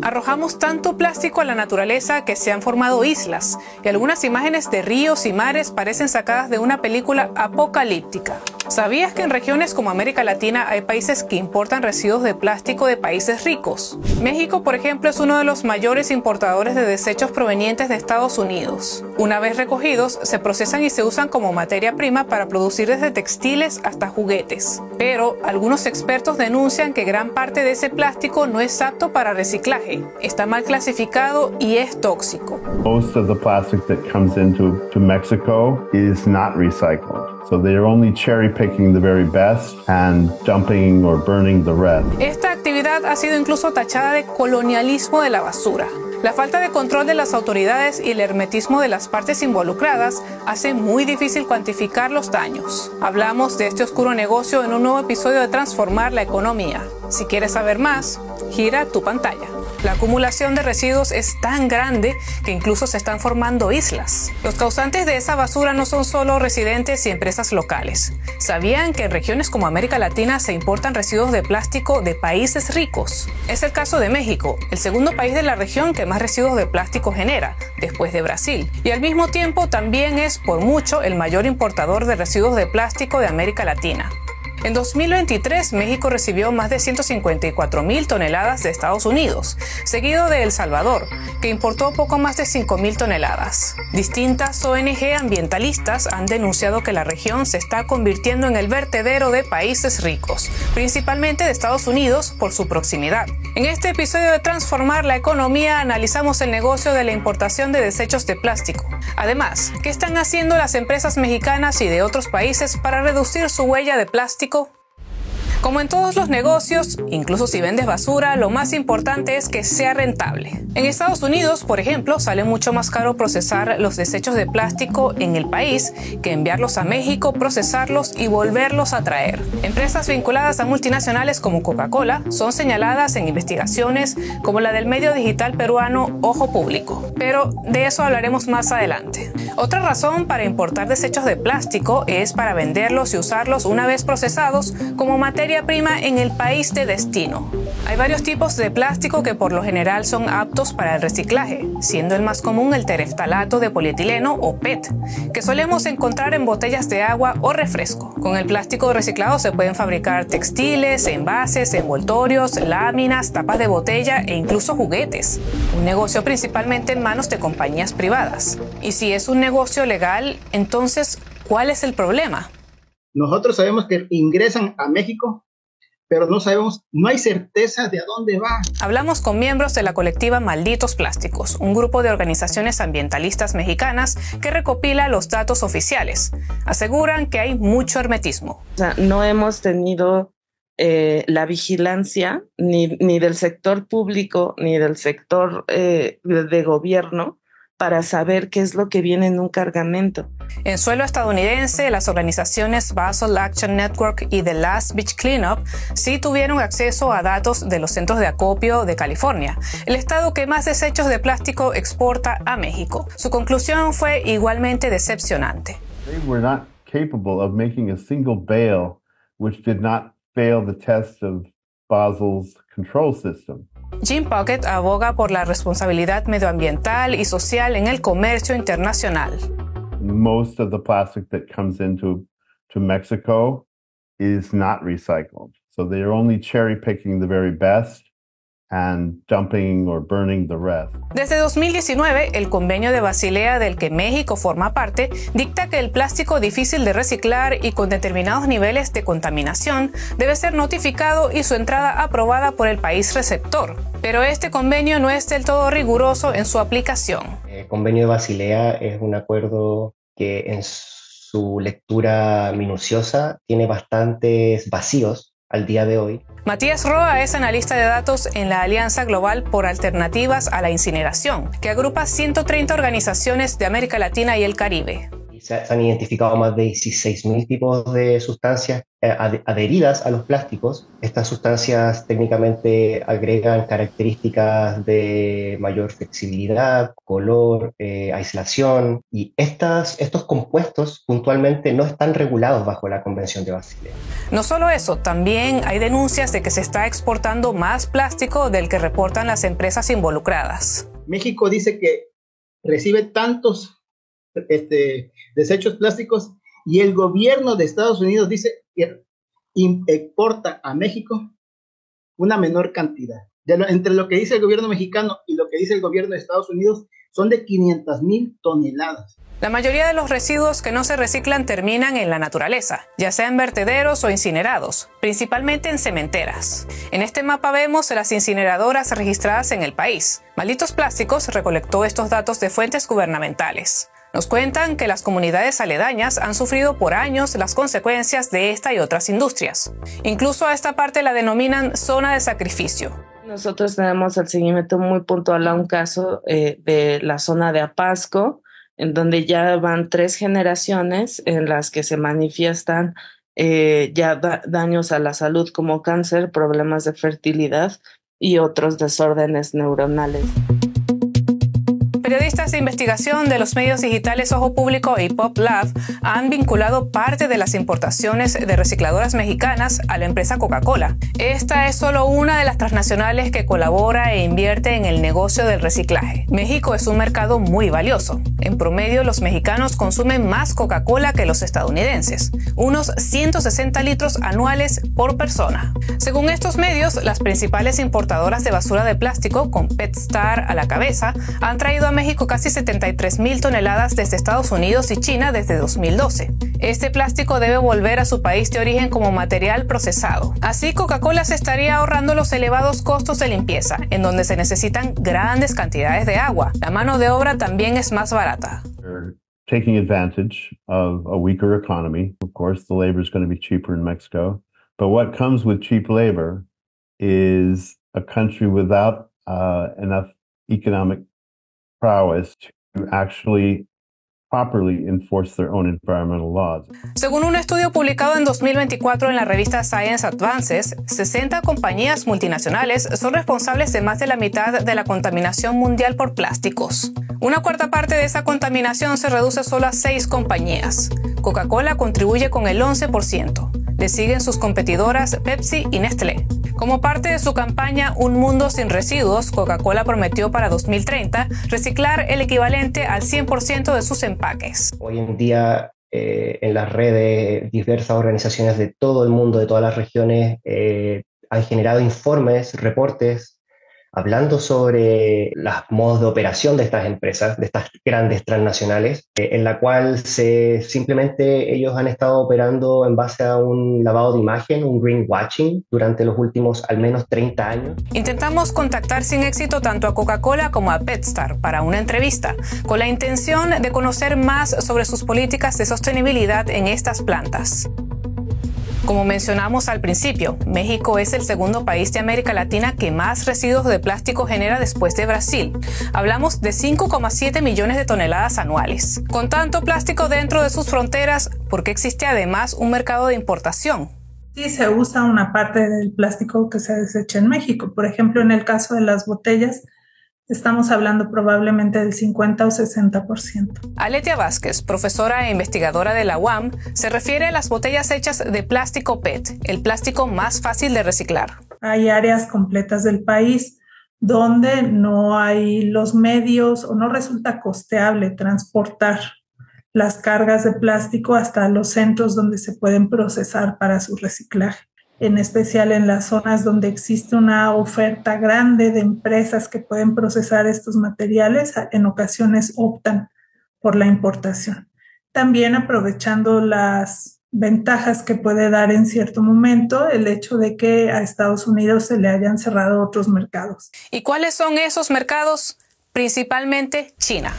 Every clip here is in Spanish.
Arrojamos tanto plástico a la naturaleza que se han formado islas, y algunas imágenes de ríos y mares parecen sacadas de una película apocalíptica. ¿Sabías que en regiones como América Latina hay países que importan residuos de plástico de países ricos? México, por ejemplo, es uno de los mayores importadores de desechos provenientes de Estados Unidos. Una vez recogidos, se procesan y se usan como materia prima para producir desde textiles hasta juguetes. Pero algunos expertos denuncian que gran parte de ese plástico no es apto para reciclaje, está mal clasificado y es tóxico. Most of the plastic that comes into Mexico is not recycled. So they are only cherry picking the very best and dumping or burning the rest. Esta actividad ha sido incluso tachada de colonialismo de la basura. La falta de control de las autoridades y el hermetismo de las partes involucradas hace muy difícil cuantificar los daños. Hablamos de este oscuro negocio en un nuevo episodio de Transformar la Economía. Si quieres saber más, gira tu pantalla. La acumulación de residuos es tan grande que incluso se están formando islas. Los causantes de esa basura no son solo residentes y empresas locales. ¿Sabían que en regiones como América Latina se importan residuos de plástico de países ricos? Es el caso de México, el segundo país de la región que más residuos de plástico genera, después de Brasil. Y al mismo tiempo también es, por mucho, el mayor importador de residuos de plástico de América Latina. En 2023, México recibió más de 154.000 toneladas de Estados Unidos, seguido de El Salvador, que importó poco más de 5.000 toneladas. Distintas ONG ambientalistas han denunciado que la región se está convirtiendo en el vertedero de países ricos, principalmente de Estados Unidos por su proximidad. En este episodio de Transformar la Economía analizamos el negocio de la importación de desechos de plástico. Además, ¿qué están haciendo las empresas mexicanas y de otros países para reducir su huella de plástico? Como en todos los negocios, incluso si vendes basura, lo más importante es que sea rentable. En Estados Unidos, por ejemplo, sale mucho más caro procesar los desechos de plástico en el país que enviarlos a México, procesarlos y volverlos a traer. Empresas vinculadas a multinacionales como Coca-Cola son señaladas en investigaciones como la del medio digital peruano Ojo Público. Pero de eso hablaremos más adelante. Otra razón para importar desechos de plástico es para venderlos y usarlos una vez procesados como materia prima en el país de destino. Hay varios tipos de plástico que por lo general son aptos para el reciclaje, siendo el más común el tereftalato de polietileno o PET, que solemos encontrar en botellas de agua o refresco. Con el plástico reciclado se pueden fabricar textiles, envases, envoltorios, láminas, tapas de botella e incluso juguetes. Un negocio principalmente en manos de compañías privadas. Y si es un negocio legal, entonces, ¿cuál es el problema? Nosotros sabemos que ingresan a México, pero no sabemos, no hay certeza de a dónde va. Hablamos con miembros de la colectiva Malditos Plásticos, un grupo de organizaciones ambientalistas mexicanas que recopila los datos oficiales. Aseguran que hay mucho hermetismo. O sea, no hemos tenido la vigilancia ni del sector público ni del sector de gobierno para saber qué es lo que viene en un cargamento. En suelo estadounidense, las organizaciones Basel Action Network y The Last Beach Cleanup sí tuvieron acceso a datos de los centros de acopio de California, el estado que más desechos de plástico exporta a México. Su conclusión fue igualmente decepcionante. They were not capable of making a single bale which did not fail the test of Basel's control system. Jim Puckett aboga por la responsabilidad medioambiental y social en el comercio internacional. Most of the plastic that comes into Mexico is not recycled. So they are only cherry picking the very best and dumping or burning the rest. Desde 2019, el Convenio de Basilea del que México forma parte dicta que el plástico difícil de reciclar y con determinados niveles de contaminación debe ser notificado y su entrada aprobada por el país receptor. Pero este convenio no es del todo riguroso en su aplicación. El Convenio de Basilea es un acuerdo que en su lectura minuciosa tiene bastantes vacíos al día de hoy. Matías Roa es analista de datos en la Alianza Global por Alternativas a la Incineración, que agrupa 130 organizaciones de América Latina y el Caribe. Se han identificado más de 16.000 tipos de sustancias adheridas a los plásticos. Estas sustancias técnicamente agregan características de mayor flexibilidad, color, aislación, y estos compuestos puntualmente no están regulados bajo la Convención de Basilea. No solo eso, también hay denuncias de que se está exportando más plástico del que reportan las empresas involucradas. México dice que recibe tantos desechos plásticos y el gobierno de Estados Unidos dice que exporta a México una menor cantidad. Entre lo que dice el gobierno mexicano y lo que dice el gobierno de Estados Unidos son de 500,000 toneladas. La mayoría de los residuos que no se reciclan terminan en la naturaleza, ya sea en vertederos o incinerados, principalmente en cementeras. En este mapa vemos las incineradoras registradas en el país. Malditos Plásticos recolectó estos datos de fuentes gubernamentales. Nos cuentan que las comunidades aledañas han sufrido por años las consecuencias de esta y otras industrias. Incluso a esta parte la denominan zona de sacrificio. Nosotros tenemos el seguimiento muy puntual a un caso de la zona de Apasco, en donde ya van 3 generaciones en las que se manifiestan daños a la salud como cáncer, problemas de fertilidad y otros desórdenes neuronales. Periodistas de investigación de los medios digitales Ojo Público y PopLab han vinculado parte de las importaciones de recicladoras mexicanas a la empresa Coca-Cola. Esta es solo una de las transnacionales que colabora e invierte en el negocio del reciclaje. México es un mercado muy valioso. En promedio, los mexicanos consumen más Coca-Cola que los estadounidenses, unos 160 litros anuales por persona. Según estos medios, las principales importadoras de basura de plástico, con PetStar a la cabeza, han traído a México casi 73,000 toneladas desde Estados Unidos y China desde 2012. Este plástico debe volver a su país de origen como material procesado. Así, Coca-Cola se estaría ahorrando los elevados costos de limpieza, en donde se necesitan grandes cantidades de agua. La mano de obra también es más barata. Taking advantage of a weaker economy. Of course, the labor is going to be cheaper in Mexico. But what comes with cheap labor is a country without enough economic prowess to actually properly enforce their own environmental laws. Según un estudio publicado en 2024 en la revista Science Advances, 60 compañías multinacionales son responsables de más de la mitad de la contaminación mundial por plásticos. Una cuarta parte de esa contaminación se reduce solo a 6 compañías. Coca-Cola contribuye con el 11%. Le siguen sus competidoras Pepsi y Nestlé. Como parte de su campaña Un Mundo Sin Residuos, Coca-Cola prometió para 2030 reciclar el equivalente al 100% de sus empaques. Hoy en día, en las redes, diversas organizaciones de todo el mundo, de todas las regiones, han generado informes, reportes, hablando sobre los modos de operación de estas empresas, de estas grandes transnacionales, en la cual simplemente ellos han estado operando en base a un lavado de imagen, un greenwashing, durante los últimos al menos 30 años. Intentamos contactar sin éxito tanto a Coca-Cola como a PetStar para una entrevista, con la intención de conocer más sobre sus políticas de sostenibilidad en estas plantas. Como mencionamos al principio, México es el segundo país de América Latina que más residuos de plástico genera después de Brasil. Hablamos de 5,7 millones de toneladas anuales. Con tanto plástico dentro de sus fronteras, ¿por qué existe además un mercado de importación? Sí, se usa una parte del plástico que se desecha en México. Por ejemplo, en el caso de las botellas, estamos hablando probablemente del 50 o 60%. Aletia Vázquez, profesora e investigadora de la UAM, se refiere a las botellas hechas de plástico PET, el plástico más fácil de reciclar. Hay áreas completas del país donde no hay los medios o no resulta costeable transportar las cargas de plástico hasta los centros donde se pueden procesar para su reciclaje. En especial en las zonas donde existe una oferta grande de empresas que pueden procesar estos materiales, en ocasiones optan por la importación. También aprovechando las ventajas que puede dar en cierto momento el hecho de que a Estados Unidos se le hayan cerrado otros mercados. ¿Y cuáles son esos mercados? Principalmente China.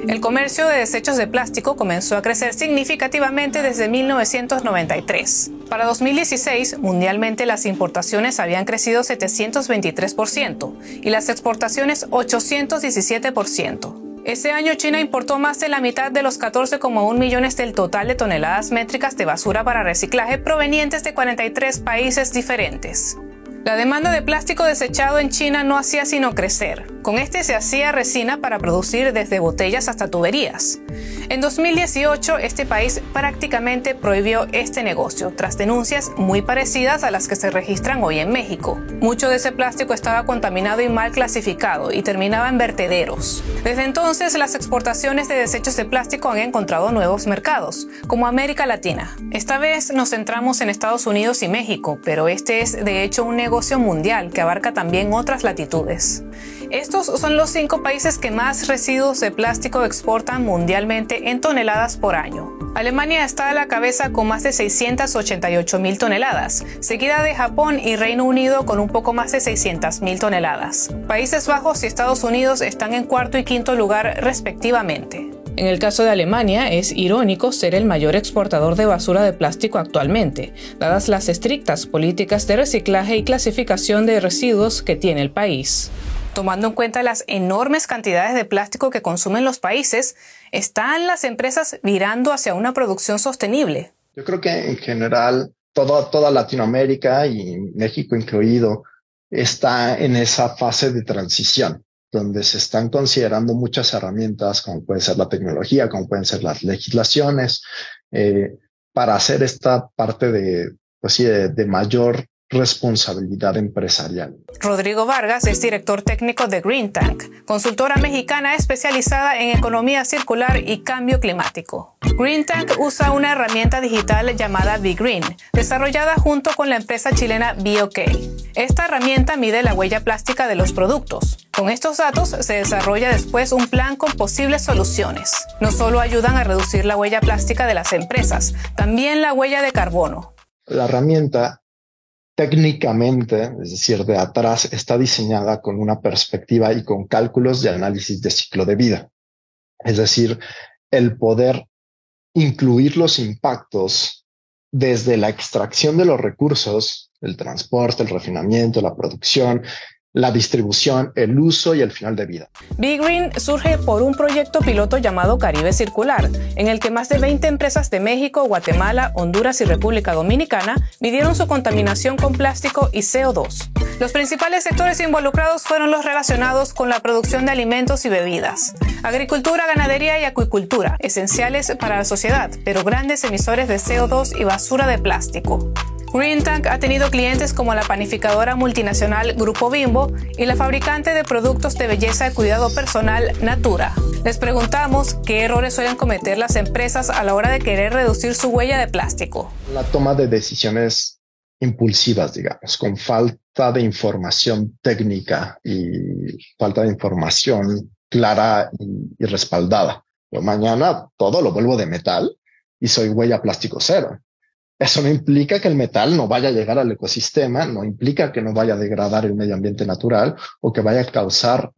El comercio de desechos de plástico comenzó a crecer significativamente desde 1993. Para 2016, mundialmente las importaciones habían crecido 723% y las exportaciones 817%. Ese año China importó más de la mitad de los 14,1 millones del total de toneladas métricas de basura para reciclaje provenientes de 43 países diferentes. La demanda de plástico desechado en China no hacía sino crecer. Con este se hacía resina para producir desde botellas hasta tuberías. En 2018, este país prácticamente prohibió este negocio, tras denuncias muy parecidas a las que se registran hoy en México. Mucho de ese plástico estaba contaminado y mal clasificado y terminaba en vertederos. Desde entonces, las exportaciones de desechos de plástico han encontrado nuevos mercados, como América Latina. Esta vez nos centramos en Estados Unidos y México, pero este es de hecho un negocio mundial que abarca también otras latitudes. Estos son los 5 países que más residuos de plástico exportan mundialmente en toneladas por año. Alemania está a la cabeza con más de 688.000 toneladas, seguida de Japón y Reino Unido con un poco más de 600.000 toneladas. Países Bajos y Estados Unidos están en cuarto y quinto lugar respectivamente. En el caso de Alemania, es irónico ser el mayor exportador de basura de plástico actualmente, dadas las estrictas políticas de reciclaje y clasificación de residuos que tiene el país. Tomando en cuenta las enormes cantidades de plástico que consumen los países, ¿están las empresas virando hacia una producción sostenible? Yo creo que en general toda Latinoamérica y México incluido está en esa fase de transición, donde se están considerando muchas herramientas, como puede ser la tecnología, como pueden ser las legislaciones, para hacer esta parte de mayor responsabilidad empresarial. Rodrigo Vargas es director técnico de Green Tank, consultora mexicana especializada en economía circular y cambio climático. Green Tank usa una herramienta digital llamada BeGreen, desarrollada junto con la empresa chilena BeOK. Esta herramienta mide la huella plástica de los productos. Con estos datos se desarrolla después un plan con posibles soluciones. No solo ayudan a reducir la huella plástica de las empresas, también la huella de carbono. La herramienta técnicamente, es decir, de atrás, está diseñada con una perspectiva y con cálculos de análisis de ciclo de vida. Es decir, el poder incluir los impactos desde la extracción de los recursos, el transporte, el refinamiento, la producción, la distribución, el uso y el final de vida. BeGreen surge por un proyecto piloto llamado Caribe Circular, en el que más de 20 empresas de México, Guatemala, Honduras y República Dominicana midieron su contaminación con plástico y CO2. Los principales sectores involucrados fueron los relacionados con la producción de alimentos y bebidas, agricultura, ganadería y acuicultura, esenciales para la sociedad, pero grandes emisores de CO2 y basura de plástico. Green Tank ha tenido clientes como la panificadora multinacional Grupo Bimbo y la fabricante de productos de belleza y cuidado personal Natura. Les preguntamos qué errores suelen cometer las empresas a la hora de querer reducir su huella de plástico. La toma de decisiones impulsivas, digamos, con falta de información técnica y falta de información clara y respaldada. Yo mañana todo lo vuelvo de metal y soy huella plástico cero. Eso no implica que el metal no vaya a llegar al ecosistema, no implica que no vaya a degradar el medio ambiente natural o que vaya a causar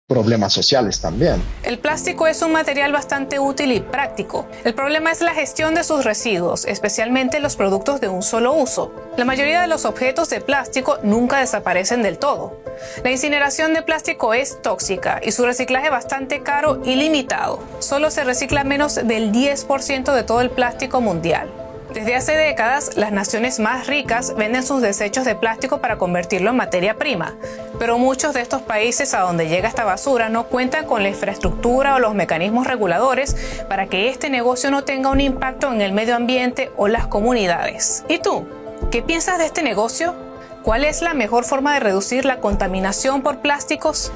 problemas sociales también. El plástico es un material bastante útil y práctico. El problema es la gestión de sus residuos, especialmente los productos de un solo uso. La mayoría de los objetos de plástico nunca desaparecen del todo. La incineración de plástico es tóxica y su reciclaje bastante caro y limitado. Solo se recicla menos del 10% de todo el plástico mundial. Desde hace décadas, las naciones más ricas venden sus desechos de plástico para convertirlo en materia prima, pero muchos de estos países a donde llega esta basura no cuentan con la infraestructura o los mecanismos reguladores para que este negocio no tenga un impacto en el medio ambiente o las comunidades. ¿Y tú? ¿Qué piensas de este negocio? ¿Cuál es la mejor forma de reducir la contaminación por plásticos?